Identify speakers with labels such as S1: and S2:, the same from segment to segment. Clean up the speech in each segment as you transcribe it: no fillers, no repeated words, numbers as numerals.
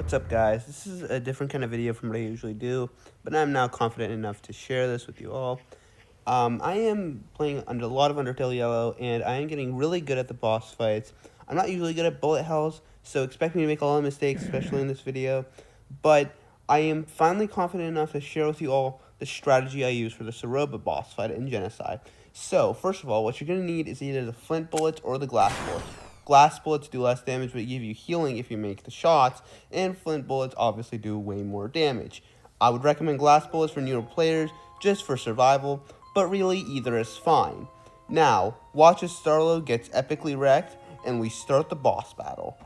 S1: What's up, guys? This is a different kind of video from what I usually do, but I'm now confident enough to share this with you all. I am playing under a lot of Undertale Yellow, and I am getting really good at the boss fights. I'm not usually good at bullet hells, so expect me to make a lot of mistakes, especially in this video, but I am finally confident enough to share with you all the strategy I use for the Ceroba boss fight in Genocide. So, first of all, what you're going to need is either the flint bullets or the glass bullets. Glass bullets do less damage, but give you healing if you make the shots, and flint bullets obviously do way more damage. I would recommend glass bullets for newer players, just for survival, but really either is fine. Now, watch as Starlo gets epically wrecked, and we start the boss battle.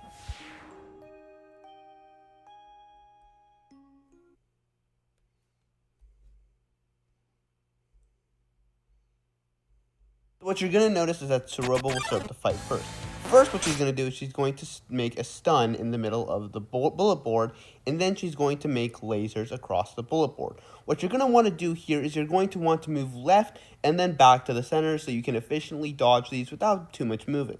S1: What you're going to notice is that Ceroba will start the fight first. First, what she's going to do is she's going to make a stun in the middle of the bullet board, and then she's going to make lasers across the bullet board. What you're going to want to do here is you're going to want to move left and then back to the center so you can efficiently dodge these without too much moving.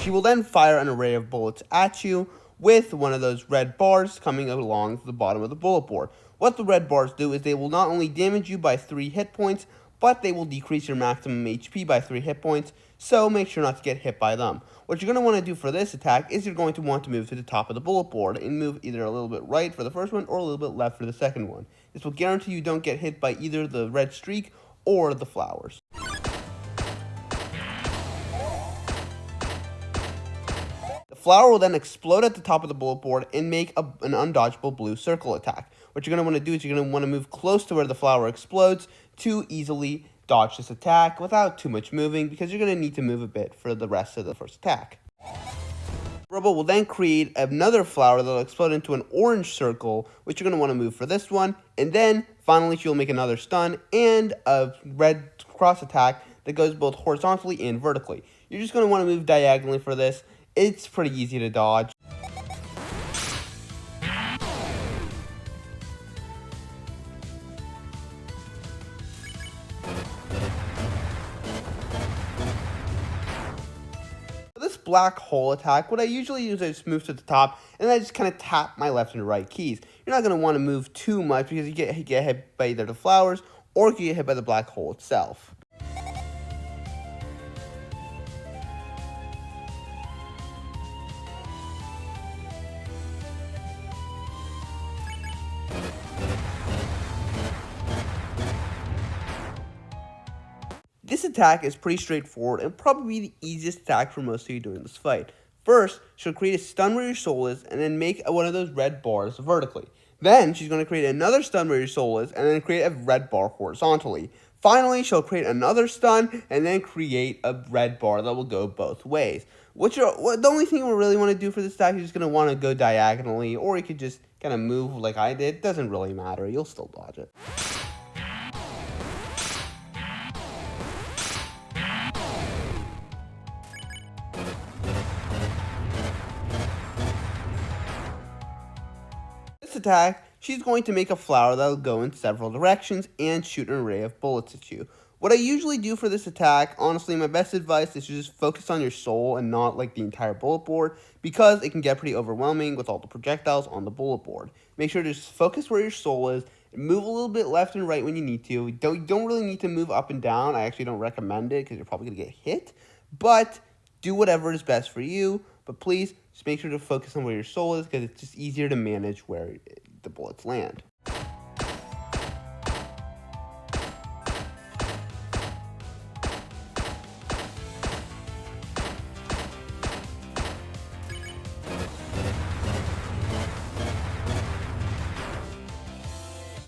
S1: She will then fire an array of bullets at you with one of those red bars coming along the bottom of the bullet board. What the red bars do is they will not only damage you by 3 hit points, but they will decrease your maximum HP by 3 hit points, so make sure not to get hit by them. What you're going to want to do for this attack is you're going to want to move to the top of the bullet board and move either a little bit right for the first one or a little bit left for the second one. This will guarantee you don't get hit by either the red streak or the flowers. The flower will then explode at the top of the bullet board and make an undodgeable blue circle attack. What you're going to want to do is you're going to want to move close to where the flower explodes to easily dodge this attack without too much moving, because you're going to need to move a bit for the rest of the first attack. Ceroba will then create another flower that will explode into an orange circle, which you're going to want to move for this one, and then finally she'll make another stun and a red cross attack that goes both horizontally and vertically. You're just going to want to move diagonally for this. It's pretty easy to dodge. For this black hole attack, what I usually use is move to the top, and then I just kind of tap my left and right keys. You're not going to want to move too much because you get hit by either the flowers or you get hit by the black hole itself. This attack is pretty straightforward and probably the easiest attack for most of you during this fight. First, she'll create a stun where your soul is and then make one of those red bars vertically. Then, she's going to create another stun where your soul is and then create a red bar horizontally. Finally, she'll create another stun and then create a red bar that will go both ways. The only thing we really want to do for this attack is just going to want to go diagonally, or you could just kind of move like I did. It doesn't really matter. You'll still dodge it. Attack, she's going to make a flower that will go in several directions and shoot an array of bullets at you. What I usually do for this attack, honestly, my best advice is to just focus on your soul and not like the entire bullet board, because it can get pretty overwhelming with all the projectiles on the bullet board. Make sure to just focus where your soul is, and move a little bit left and right when you need to. You don't really need to move up and down. I actually don't recommend it because you're probably going to get hit, but do whatever is best for you. But please, just make sure to focus on where your soul is, because it's just easier to manage where the bullets land.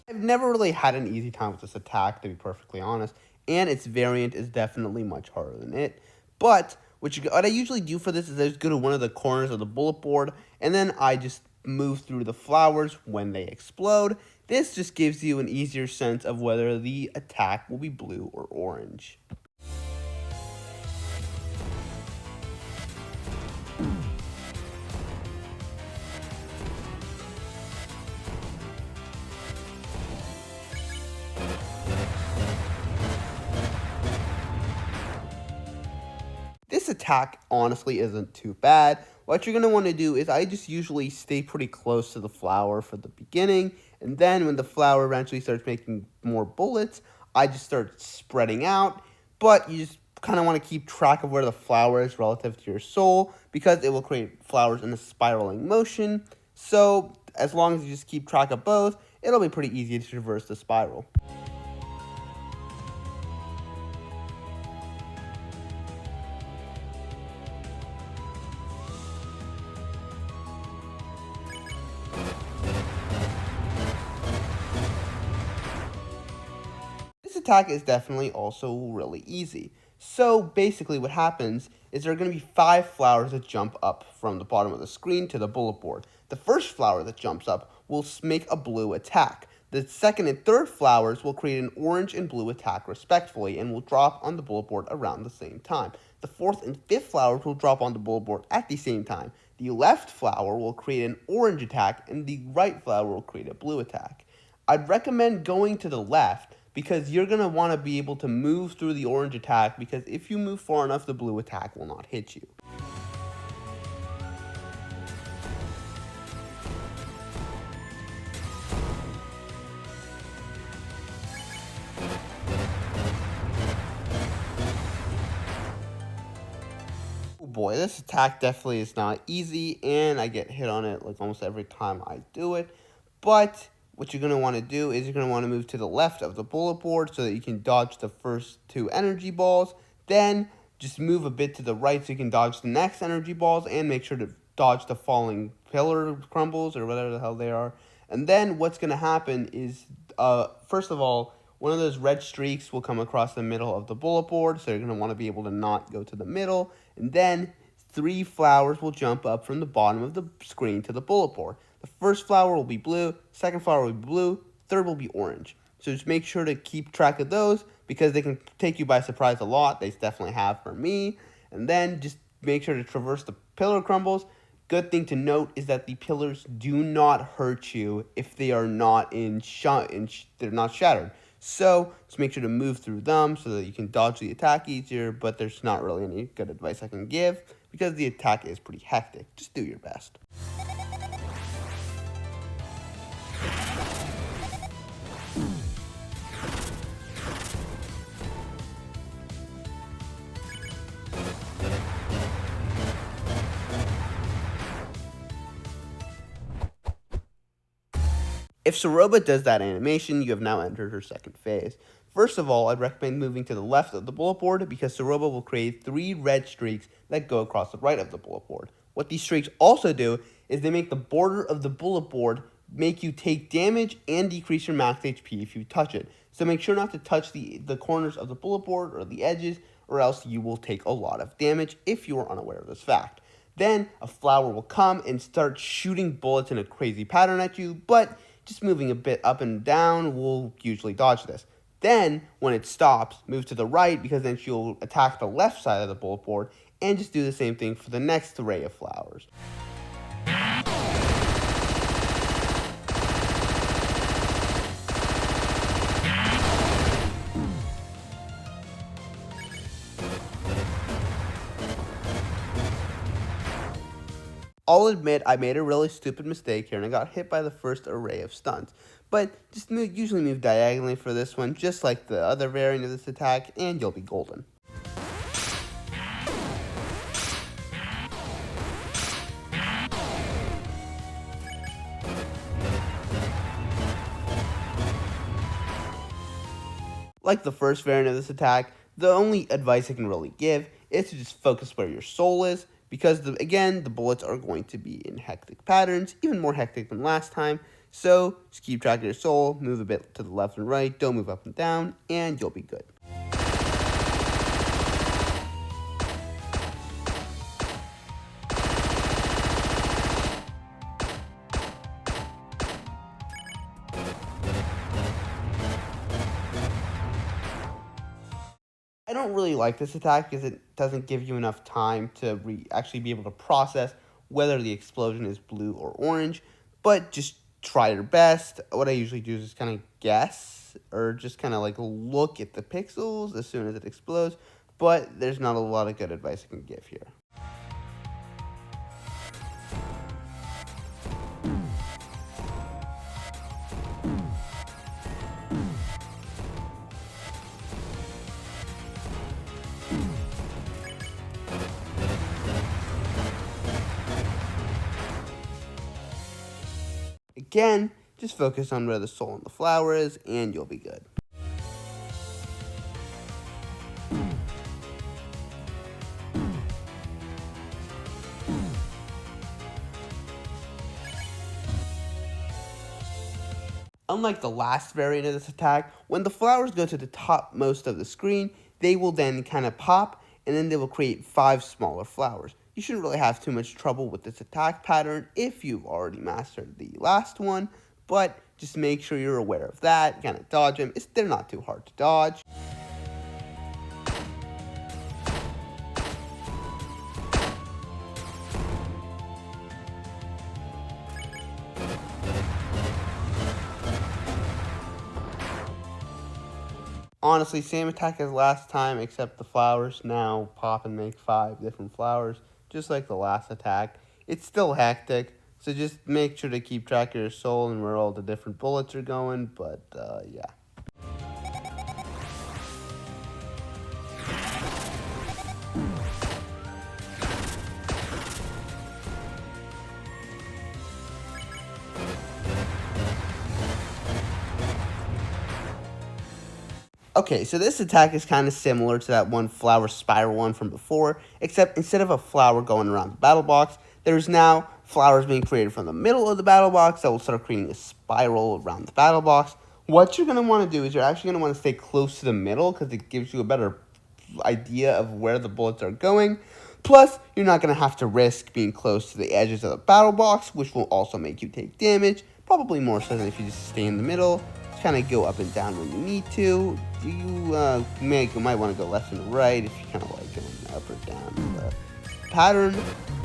S1: I've never really had an easy time with this attack, to be perfectly honest, and its variant is definitely much harder than it. But what I usually do for this is I just go to one of the corners of the bullet board, and then I just move through the flowers when they explode. This just gives you an easier sense of whether the attack will be blue or orange. This attack honestly isn't too bad. What you're going to want to do is I just usually stay pretty close to the flower for the beginning, and then when the flower eventually starts making more bullets, I just start spreading out, but you just kind of want to keep track of where the flower is relative to your soul because it will create flowers in a spiraling motion. So as long as you just keep track of both, it'll be pretty easy to traverse the spiral. This attack is definitely also really easy. So basically what happens is there are going to be 5 flowers that jump up from the bottom of the screen to the bullet board. The first flower that jumps up will make a blue attack. The second and third flowers will create an orange and blue attack respectively and will drop on the bullet board around the same time. The fourth and fifth flowers will drop on the bullet board at the same time. The left flower will create an orange attack and the right flower will create a blue attack. I'd recommend going to the left because you're going to want to be able to move through the orange attack because if you move far enough, the blue attack will not hit you. Oh boy, this attack definitely is not easy, and I get hit on it like almost every time I do it, but what you're going to want to do is you're going to want to move to the left of the bullet board so that you can dodge the first 2 energy balls. Then just move a bit to the right so you can dodge the next energy balls and make sure to dodge the falling pillar crumbles or whatever the hell they are. And then what's going to happen is, first of all, one of those red streaks will come across the middle of the bullet board, so you're going to want to be able to not go to the middle. And then 3 flowers will jump up from the bottom of the screen to the bullet board. The first flower will be blue, second flower will be blue, third will be orange. So just make sure to keep track of those because they can take you by surprise a lot. They definitely have for me. And then just make sure to traverse the pillar crumbles. Good thing to note is that the pillars do not hurt you if they are not they're not shattered. So just make sure to move through them so that you can dodge the attack easier, but there's not really any good advice I can give because the attack is pretty hectic. Just do your best. If Ceroba does that animation, you have now entered her second phase. First of all, I'd recommend moving to the left of the bullet board because Ceroba will create 3 red streaks that go across the right of the bullet board. What these streaks also do is they make the border of the bullet board make you take damage and decrease your max HP if you touch it. So make sure not to touch the corners of the bullet board or the edges, or else you will take a lot of damage if you are unaware of this fact. Then a flower will come and start shooting bullets in a crazy pattern at you, but just moving a bit up and down will usually dodge this. Then, when it stops, move to the right because then she'll attack the left side of the bullet board and just do the same thing for the next array of flowers. I'll admit I made a really stupid mistake here and I got hit by the first array of stunts. But just usually move diagonally for this one, just like the other variant of this attack, and you'll be golden. Like the first variant of this attack, the only advice I can really give is to just focus where your soul is, because again, the bullets are going to be in hectic patterns, even more hectic than last time. So just keep track of your soul, move a bit to the left and right, don't move up and down, and you'll be good. I don't really like this attack because it doesn't give you enough time to actually be able to process whether the explosion is blue or orange, but just try your best. What I usually do is just kind of guess or just kind of like look at the pixels as soon as it explodes, but there's not a lot of good advice I can give here. Again, just focus on where the soul and the flower is, and you'll be good. Unlike the last variant of this attack, when the flowers go to the topmost of the screen, they will then kind of pop, and then they will create 5 smaller flowers. You shouldn't really have too much trouble with this attack pattern if you've already mastered the last one, but just make sure you're aware of that, kind of dodge them. They're not too hard to dodge. Honestly, same attack as last time, except the flowers now pop and make 5 different flowers, just like the last attack. It's still hectic, so just make sure to keep track of your soul and where all the different bullets are going, but yeah. Okay, so this attack is kind of similar to that one flower spiral one from before, except instead of a flower going around the battle box, there's now flowers being created from the middle of the battle box that will start creating a spiral around the battle box. What you're going to want to do is you're actually going to want to stay close to the middle because it gives you a better idea of where the bullets are going. Plus, you're not going to have to risk being close to the edges of the battle box, which will also make you take damage, probably more so than if you just stay in the middle. Kind of go up and down when you need to. You might want to go left and right if you kind of like going up or down the pattern.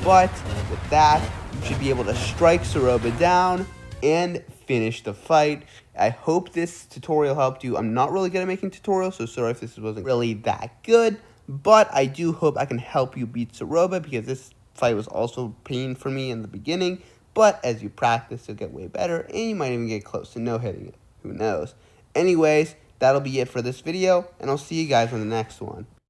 S1: But with that, you should be able to strike Ceroba down and finish the fight. I hope this tutorial helped you. I'm not really good at making tutorials, so sorry if this wasn't really that good. But I do hope I can help you beat Ceroba because this fight was also pain for me in the beginning. But as you practice, you'll get way better, and you might even get close to no hitting it. Who knows? Anyways, that'll be it for this video, and I'll see you guys on the next one.